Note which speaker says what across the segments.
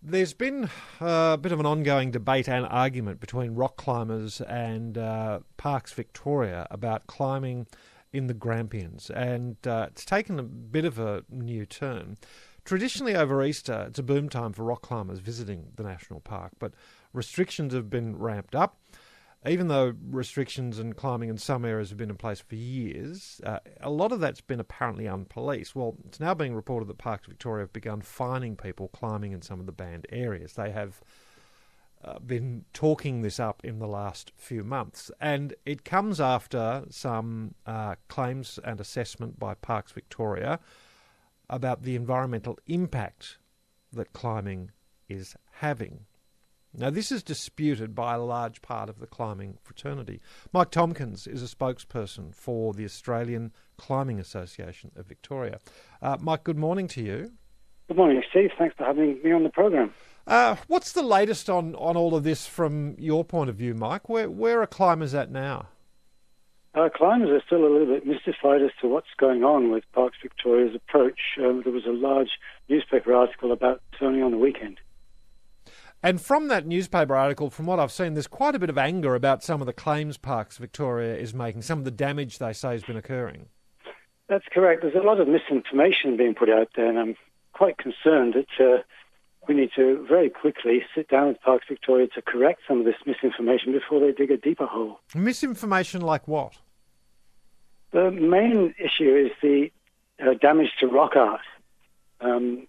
Speaker 1: There's been a bit of an ongoing debate and argument between rock climbers and Parks Victoria about climbing in the Grampians, and it's taken a bit of a new turn. Traditionally over Easter, it's a boom time for rock climbers visiting the national park, but restrictions have been ramped up. Even though restrictions and climbing in some areas have been in place for years, a lot of that's been apparently unpoliced. Well, it's now being reported that Parks Victoria have begun fining people climbing in some of the banned areas. They have been talking this up in the last few months, and it comes after some claims and assessment by Parks Victoria about the environmental impact that climbing is having. Now, this is disputed by a large part of the climbing fraternity. Mike Tomkins is a spokesperson for the Australian Climbing Association of Victoria. Mike, good morning to you.
Speaker 2: Good morning, Steve. Thanks for having me on the programme.
Speaker 1: What's the latest on all of this from your point of view, Mike? Where are climbers at now?
Speaker 2: Climbers are still a little bit mystified as to what's going on with Parks Victoria's approach. There was a large newspaper article about this only on the weekend.
Speaker 1: And from that newspaper article, from what I've seen, there's quite a bit of anger about some of the claims Parks Victoria is making, some of the damage they say has been occurring.
Speaker 2: That's correct. There's a lot of misinformation being put out there, and I'm quite concerned that we need to very quickly sit down with Parks Victoria to correct some of this misinformation before they dig a deeper hole.
Speaker 1: Misinformation like what?
Speaker 2: The main issue is the damage to rock art.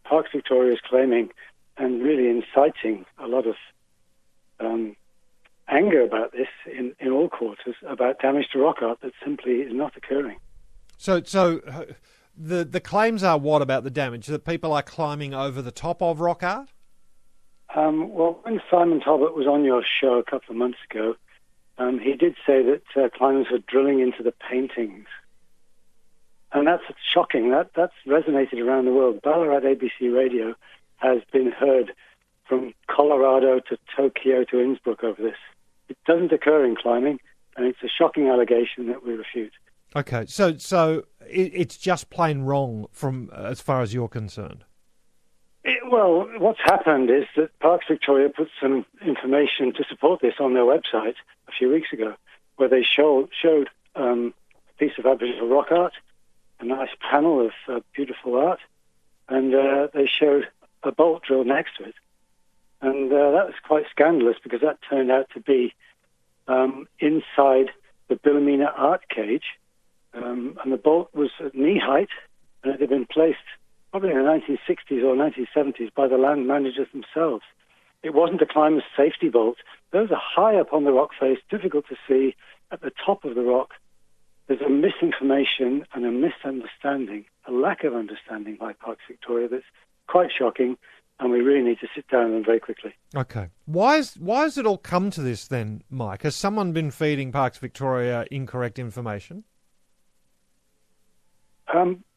Speaker 2: Parks Victoria is claiming and really inciting a lot of anger about this in all quarters about damage to rock art that simply is not occurring.
Speaker 1: So the claims are what about the damage? That people are climbing over the top of rock art?
Speaker 2: Well, when Simon Talbot was on your show a couple of months ago, he did say that climbers were drilling into the paintings. And that's shocking. That's resonated around the world. Ballarat ABC Radio has been heard from Colorado to Tokyo to Innsbruck over this. It doesn't occur in climbing, and it's a shocking allegation that we refute.
Speaker 1: Okay, so it's just plain wrong from as far as you're concerned.
Speaker 2: Well, what's happened is that Parks Victoria put some information to support this on their website a few weeks ago, where they showed a piece of Aboriginal rock art, a nice panel of beautiful art, and they showed a bolt drill next to it. And that was quite scandalous because that turned out to be inside the Wilhelmina art cage, and the bolt was at knee height, and it had been placed probably in the 1960s or 1970s by the land managers themselves. It wasn't a climber's safety bolt. Those are high up on the rock face, difficult to see at the top of the rock. There's a misinformation and a misunderstanding, a lack of understanding by Parks Victoria that's quite shocking, and we really need to sit down with them very quickly. Okay.
Speaker 1: Why has it all come to this then, Mike? Has someone been feeding Parks Victoria incorrect information?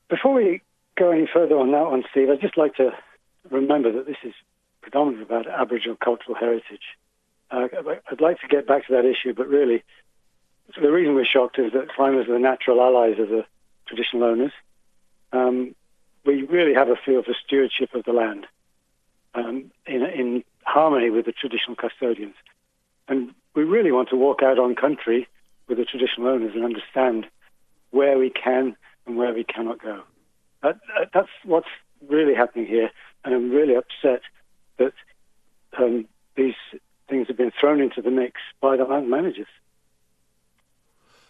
Speaker 2: Before we go any further on that one, Steve, I'd just like to remember that this is predominantly about Aboriginal cultural heritage. I'd like to get back to that issue, but really, the reason we're shocked is that climbers are the natural allies of the traditional owners. We really have a feel for stewardship of the land in harmony with the traditional custodians. And we really want to walk out on country with the traditional owners and understand where we can and where we cannot go. That's what's really happening here, and I'm really upset that these things have been thrown into the mix by the land managers.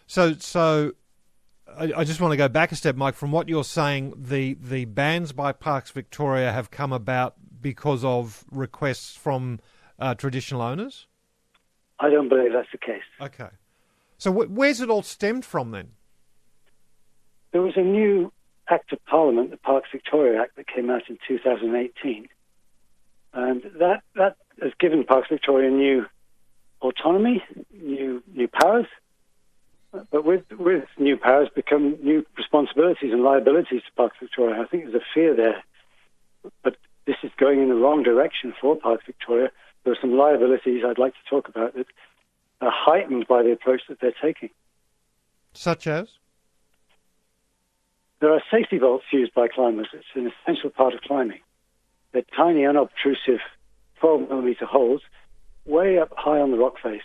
Speaker 1: So I just want to go back a step, Mike. From what you're saying, the bans by Parks Victoria have come about because of requests from traditional owners?
Speaker 2: I don't believe that's the case.
Speaker 1: Okay. So where's it all stemmed from then?
Speaker 2: There was a new Act of Parliament, the Parks Victoria Act, that came out in 2018. And that has given Parks Victoria new autonomy, new powers. But with new powers become new responsibilities and liabilities to Parks Victoria. I think there's a fear there. But this is going in the wrong direction for Parks Victoria. There are some liabilities I'd like to talk about that are heightened by the approach that they're taking.
Speaker 1: Such as?
Speaker 2: There are safety belts used by climbers. It's an essential part of climbing. They're tiny, unobtrusive 12mm holes way up high on the rock face,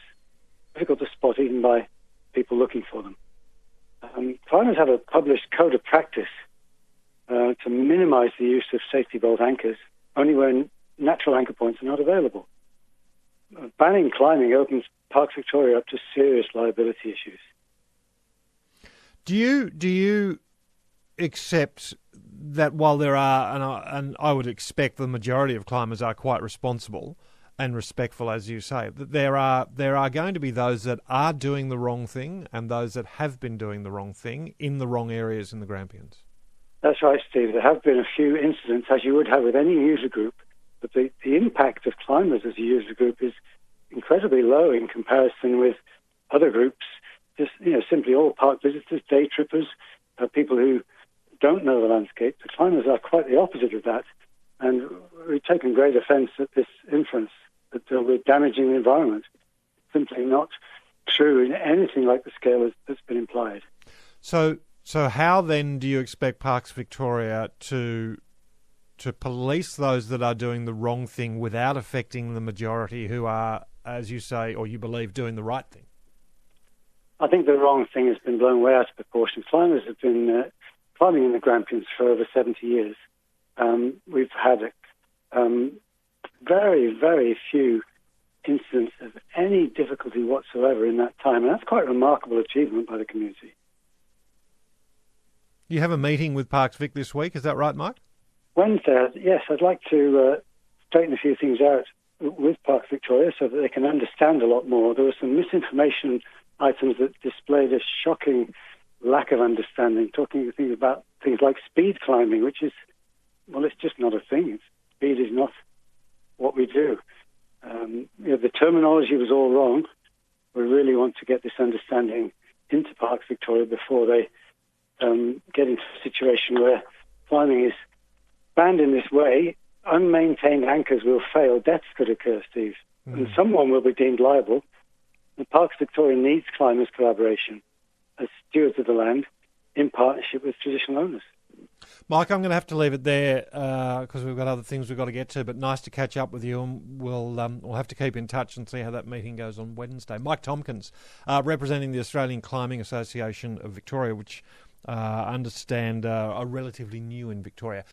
Speaker 2: difficult to spot even by people looking for them. Climbers have a published code of practice to minimise the use of safety bolt anchors, only when natural anchor points are not available. Banning climbing opens Parks Victoria up to serious liability issues.
Speaker 1: Do you accept that while there are, and I would expect the majority of climbers are quite responsible and respectful, as you say, that there are going to be those that are doing the wrong thing and those that have been doing the wrong thing in the wrong areas in the Grampians?
Speaker 2: That's right, Steve. There have been a few incidents, as you would have with any user group, but the impact of climbers as a user group is incredibly low in comparison with other groups, just simply all park visitors, day trippers, people who don't know the landscape. The climbers are quite the opposite of that, and we've taken great offence at this inference that we're damaging the environment. It's simply not true in anything like the scale that's been implied.
Speaker 1: So how then do you expect Parks Victoria to police those that are doing the wrong thing without affecting the majority who are, as you say, or you believe, doing the right thing?
Speaker 2: I think the wrong thing has been blown way out of proportion. Climbers have been climbing in the Grampians for over 70 years. We've had very, very few incidents of any difficulty whatsoever in that time, and that's quite a remarkable achievement by the community.
Speaker 1: You have a meeting with Parks Vic this week, is that right, Mike?
Speaker 2: Wednesday, yes. I'd like to straighten a few things out with Parks Victoria so that they can understand a lot more. There were some misinformation items that displayed a shocking lack of understanding, talking about things like speed climbing, which is, well, it's just not a thing. Speed is not what we do. The terminology was all wrong. We really want to get this understanding into Parks Victoria before they get into a situation where climbing is banned in this way. Unmaintained anchors will fail. Deaths could occur, Steve. And someone will be deemed liable. And Parks Victoria needs climbers' collaboration as stewards of the land in partnership with traditional owners.
Speaker 1: Mike, I'm going to have to leave it there because we've got other things we've got to get to, but nice to catch up with you, and we'll have to keep in touch and see how that meeting goes on Wednesday. Mike Tomkins, representing the Australian Climbing Association of Victoria, which I understand are relatively new in Victoria.